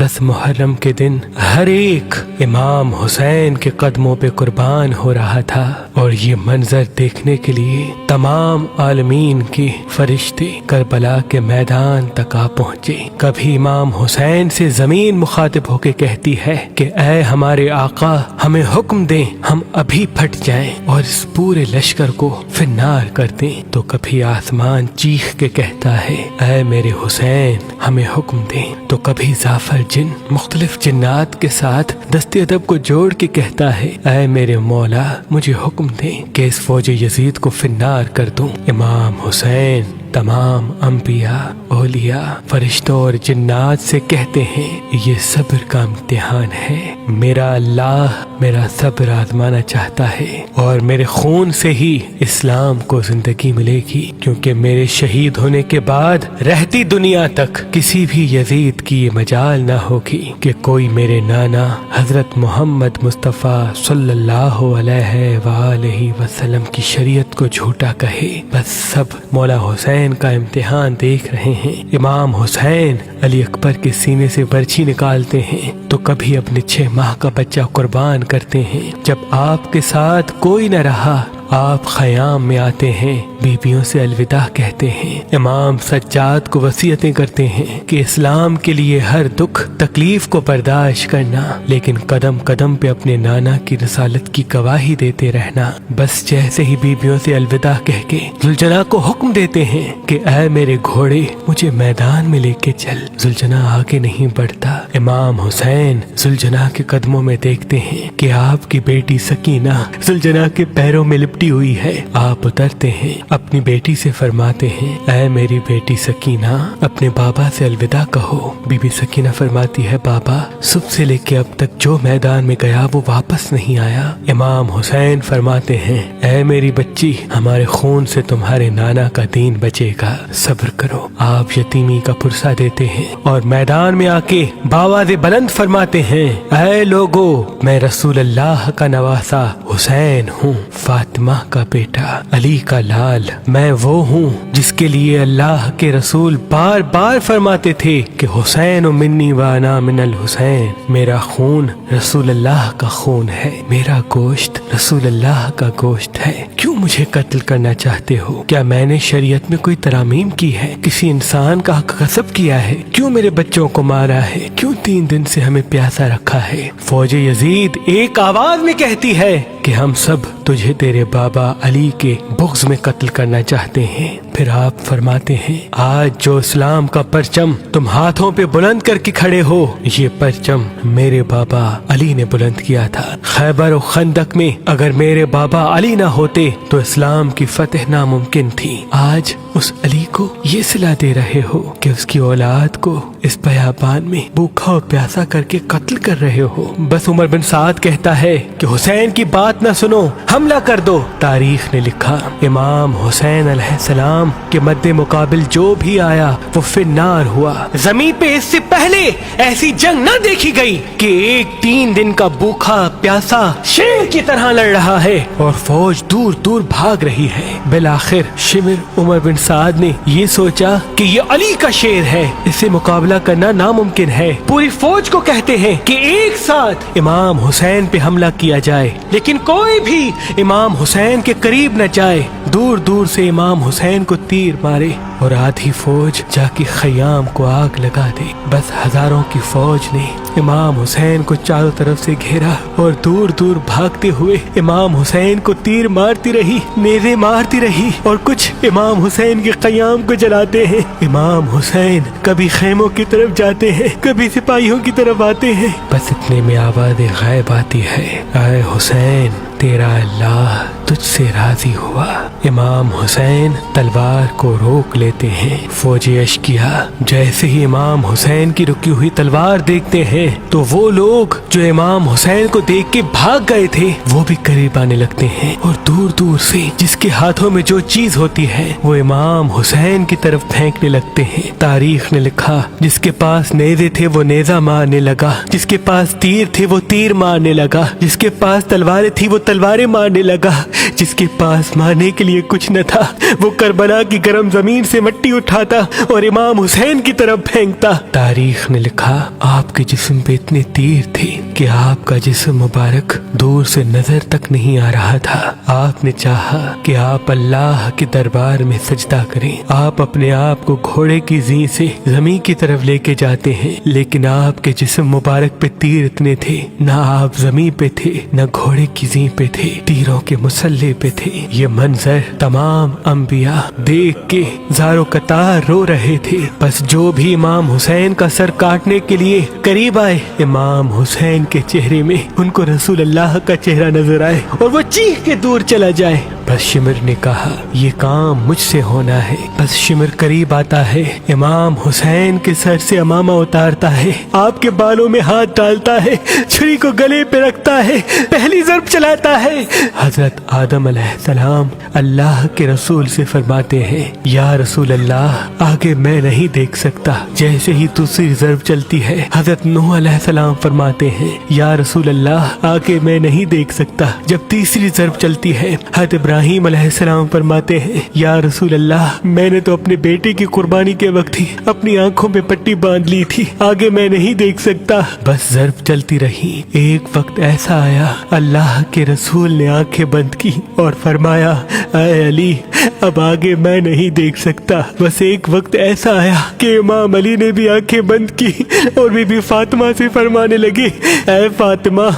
10 محرم کے دن ہر ایک امام حسین کے قدموں پہ قربان ہو رہا تھا، اور یہ منظر دیکھنے کے لیے تمام عالمین کے فرشتے کربلا کے میدان تک آ پہنچے۔ کبھی امام حسین سے زمین مخاطب ہو کے کہتی ہے کہ اے ہمارے آقا، ہمیں حکم دیں، ہم ابھی پھٹ جائیں اور اس پورے لشکر کو فنار کر دیں۔ تو کبھی آسمان چیخ کے کہتا ہے اے میرے حسین، ہمیں حکم دیں۔ تو کبھی زعفر جن مختلف جنات کے ساتھ دست ادب کو جوڑ کے کہتا ہے اے میرے مولا، مجھے حکم دیں کہ اس فوج یزید کو فنار کر دوں۔ امام حسین تمام انبیاء، اولیاء، فرشتوں اور جنات سے کہتے ہیں یہ صبر کا امتحان ہے، میرا اللہ میرا صبر آزمانا چاہتا ہے، اور میرے خون سے ہی اسلام کو زندگی ملے گی، کیونکہ میرے شہید ہونے کے بعد رہتی دنیا تک کسی بھی یزید کی یہ مجال نہ ہوگی کہ کوئی میرے نانا حضرت محمد مصطفیٰ صلی اللہ علیہ وآلہ وسلم کی شریعت کو جھوٹا کہے۔ بس سب مولا حسین کا امتحان دیکھ رہے ہیں۔ امام حسین علی اکبر کے سینے سے برچھی نکالتے ہیں تو کبھی اپنے 6 ماہ کا بچہ قربان کرتے ہیں۔ جب آپ کے ساتھ کوئی نہ رہا، آپ خیام میں آتے ہیں، بیویوں سے الوداع کہتے ہیں۔ امام سجاد کو وصیتیں کرتے ہیں کہ اسلام کے لیے ہر دکھ تکلیف کو برداشت کرنا، لیکن قدم قدم پہ اپنے نانا کی رسالت کی گواہی دیتے رہنا۔ بس جیسے ہی بیویوں سے الوداع کہہ کے زلجنا کو حکم دیتے ہیں کہ اے میرے گھوڑے، مجھے میدان میں لے کے چل، زلجنا آگے نہیں بڑھتا۔ امام حسین زلجنا کے قدموں میں دیکھتے ہیں کہ آپ کی بیٹی سکینہ زلجنا کے پیروں میں لپٹی ہوئی ہے۔ آپ اترتے ہیں، اپنی بیٹی سے فرماتے ہیں اے میری بیٹی سکینہ، اپنے بابا سے الوداع کہو۔ بی بی سکینہ فرماتی ہے بابا صبح سے لے کے اب تک جو میدان میں گیا وہ واپس نہیں آیا۔ امام حسین فرماتے ہیں اے میری بچی، ہمارے خون سے تمہارے نانا کا دین بچے گا، صبر کرو۔ آپ یتیمی کا پرسہ دیتے ہیں اور میدان میں آ کے بآواز بلند فرماتے ہیں اے لوگو، میں رسول اللہ کا نواسا حسین ہوں، فاطمہ کا بیٹا، علی کا لال، میں وہ ہوں جس کے لیے اللہ کے رسول بار بار فرماتے تھے کہ حسین منی وانا من الحسین، میرا خون رسول اللہ کا خون ہے، میرا گوشت رسول اللہ کا گوشت ہے۔ کیوں مجھے قتل کرنا چاہتے ہو؟ کیا میں نے شریعت میں کوئی ترامیم کی ہے؟ کسی انسان کا حق غصب کیا ہے؟ کیوں میرے بچوں کو مارا ہے؟ کیوں 3 دن سے ہمیں پیاسا رکھا ہے؟ فوج یزید ایک آواز میں کہتی ہے کہ ہم سب تجھے تیرے بابا علی کے بغض میں قتل کرنا چاہتے ہیں۔ پھر آپ فرماتے ہیں آج جو اسلام کا پرچم تم ہاتھوں پہ بلند کر کے کھڑے ہو، یہ پرچم میرے بابا علی نے بلند کیا تھا۔ خیبر و خندق میں اگر میرے بابا علی نہ ہوتے تو اسلام کی فتح ناممکن تھی۔ آج اس علی کو یہ صلہ دے رہے ہو کہ اس کی اولاد کو اس بیابان میں بھوکا و پیاسا کر کے قتل کر رہے ہو۔ بس عمر بن سعد کہتا ہے کہ حسین کی بات نہ سنو، حملہ کر دو۔ تاریخ نے لکھا امام حسین علیہ السلام کے مد مقابل جو بھی آیا وہ فنار ہوا۔ زمین پہ اس سے پہلے ایسی جنگ نہ دیکھی گئی کہ ایک 3 دن کا بھوکا پیاسا شیر کی طرح لڑ رہا ہے اور فوج دور دور بھاگ رہی ہے۔ بالآخر شمر عمر بن سعد نے یہ سوچا کہ یہ علی کا شیر ہے، اس سے مقابلہ کرنا ناممکن ہے۔ پوری فوج کو کہتے ہیں کہ ایک ساتھ امام حسین پہ حملہ کیا جائے، لیکن کوئی بھی امام حسین کے قریب نہ جائے۔ دور دور سے امام حسین کو تیر مارے اور آدھی فوج جا کے خیام کو آگ لگا دے۔ بس ہزاروں کی فوج نے امام حسین کو چاروں طرف سے گھیرا اور دور دور بھاگتے ہوئے امام حسین کو تیر مارتی رہی، نیزے مارتی رہی، اور کچھ امام حسین کے قیام کو جلاتے ہیں۔ امام حسین کبھی خیموں کی طرف جاتے ہیں، کبھی سپاہیوں کی طرف آتے ہیں۔ بس اتنے میں آواز غائب آتی ہے اے حسین، تیرا اللہ تجھ سے راضی ہوا۔ امام حسین تلوار کو روک لیتے ہیں۔ فوجی اشکیا جیسے ہی امام حسین کی رکی ہوئی تلوار دیکھتے ہیں تو وہ لوگ جو امام حسین کو دیکھ کے بھاگ گئے تھے وہ بھی قریب آنے لگتے ہیں، اور دور دور سے جس کے ہاتھوں میں جو چیز ہوتی ہے وہ امام حسین کی طرف پھینکنے لگتے ہیں۔ تاریخ نے لکھا جس کے پاس نیزے تھے وہ نیزہ مارنے لگا، جس کے پاس تیر تھے وہ تیر مارنے لگا، جس کے پاس تلواریں تھی وہ تلواریں مارنے لگا، جس کے پاس مارنے کے لیے کچھ نہ تھا وہ کربلا کی گرم زمین سے مٹی اٹھاتا اور امام حسین کی طرف پھینکتا۔ تاریخ نے لکھا آپ کے جسم پہ اتنے تیر تھے کہ آپ کا جسم مبارک دور سے نظر تک نہیں آ رہا تھا۔ آپ نے چاہا کہ آپ اللہ کے دربار میں سجدہ کریں۔ آپ اپنے آپ کو گھوڑے کی زین سے زمین کی طرف لے کے جاتے ہیں، لیکن آپ کے جسم مبارک پہ تیر اتنے تھے، نہ آپ زمین پہ تھے نہ گھوڑے کی زین پہ تھے، تیروں کے مسلح پہ تھے۔ یہ منظر تمام انبیاء دیکھ کے زارو قطار رو رہے تھے۔ بس جو بھی امام حسین کا سر کاٹنے کے لیے قریب آئے، امام حسین کے چہرے میں ان کو رسول اللہ کا چہرہ نظر آئے اور وہ چیخ کے دور چلا جائے۔ بس شمر نے کہا یہ کام مجھ سے ہونا ہے۔ بس شمر قریب آتا ہے، امام حسین کے سر سے امامہ اتارتا ہے، آپ کے بالوں میں ہاتھ ڈالتا ہے، چھری کو گلے پہ رکھتا ہے، پہلی ضرب چلاتا ہے۔ حضرت آدم علیہ السلام اللہ کے رسول سے فرماتے ہیں یا رسول اللہ آگے میں نہیں دیکھ سکتا۔ جیسے ہی دوسری ضرب چلتی ہے حضرت نوح علیہ السلام فرماتے ہیں یا رسول اللہ آگے میں نہیں دیکھ سکتا۔ جب تیسری ضرب چلتی ہے حضرت ابراہیم علیہ السلام فرماتے ہیں یا رسول اللہ میں نے تو اپنے بیٹے کی قربانی کے وقت ہی اپنی آنکھوں پہ پٹی باندھ لی تھی، آگے میں نہیں دیکھ سکتا۔ بس ضرب چلتی رہی۔ ایک وقت ایسا آیا اللہ کے رسول نے آنکھیں بند کی اور فرمایا اے علی اب آگے میں نہیں دیکھ سکتا۔ بس ایک وقت ایسا آیا کہ امام علی نے بھی آنکھیں بند کی اور بی بی فاطمہ سے فرمانے لگے اے فاطمہ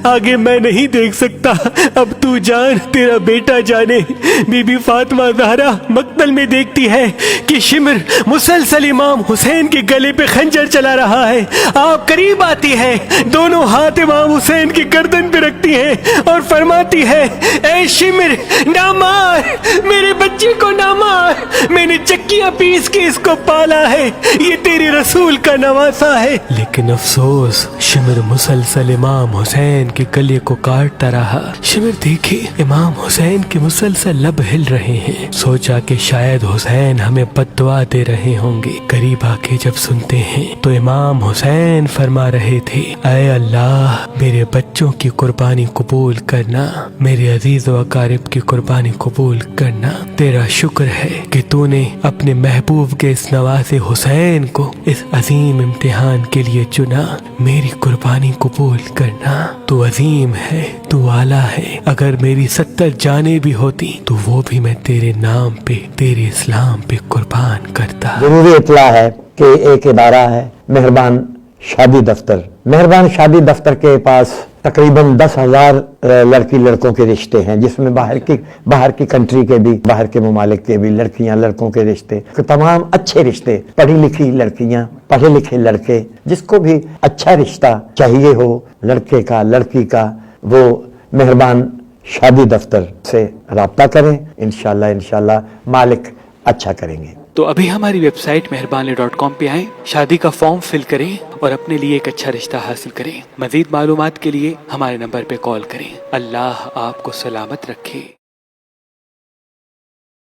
آگے میں نہیں دیکھ سکتا، اب تو جان تیرا بیٹا جانے۔ بی بی فاطمہ زہرا مقتل میں دیکھتی ہے کہ شمر مسلسل امام حسین کے گلے پہ خنجر چلا رہا ہے۔ آپ قریب آتی ہے، دونوں ہاتھ امام حسین کی گردن پہ رکھتی ہے اور فرماتی ہے اے شمر نہ مار، میرے بچے کو نہ مار، میں نے چکیاں پیس کے اس کو پالا ہے، یہ تیرے رسول کا نواسا ہے۔ لیکن افسوس شمر مسلسل امام حسین کے گلے کو کاٹتا رہا۔ شمر دیکھے امام حسین کے مسلسل لب ہل رہے ہیں، سوچا کہ شاید حسین ہمیں بد دعا دے رہے ہوں گے۔ قریب آ کے جب سنتے ہیں تو امام حسین فرما رہے تھے اے اللہ میرے بچوں کی قربانی قبول کرنا، میرے عزیز و اقارب کی قربانی قبول کرنا۔ تیرا شکر ہے کہ تو نے اپنے محبوب کے اس نواز حسین کو اس عظیم امتحان کے لیے چنا، میری قربانی قبول کرنا۔ تو عظیم ہے، تو اعلیٰ ہے، اگر میری 70 جانیں بھی ہوتی تو وہ بھی میں تیرے نام پہ تیرے اسلام پہ قربان کرتا۔ ضروری اطلاع ہے کہ ایک ادارہ ہے مہربان شادی دفتر۔ مہربان شادی دفتر کے پاس تقریباً 10,000 لڑکی لڑکوں کے رشتے ہیں، جس میں باہر کی کنٹری کے بھی، باہر کے ممالک کے بھی لڑکیاں لڑکوں کے رشتے، تمام اچھے رشتے، پڑھی لکھی لڑکیاں، پڑھے لکھے لڑکے، جس کو بھی اچھا رشتہ چاہیے ہو لڑکے کا لڑکی کا، وہ مہربان شادی دفتر سے رابطہ کریں، انشاءاللہ مالک اچھا کریں گے۔ تو ابھی ہماری ویب سائٹ مہربانی.com پہ آئیں، شادی کا فارم فل کریں اور اپنے لیے ایک اچھا رشتہ حاصل کریں۔ مزید معلومات کے لیے ہمارے نمبر پہ کال کریں۔ اللہ آپ کو سلامت رکھے۔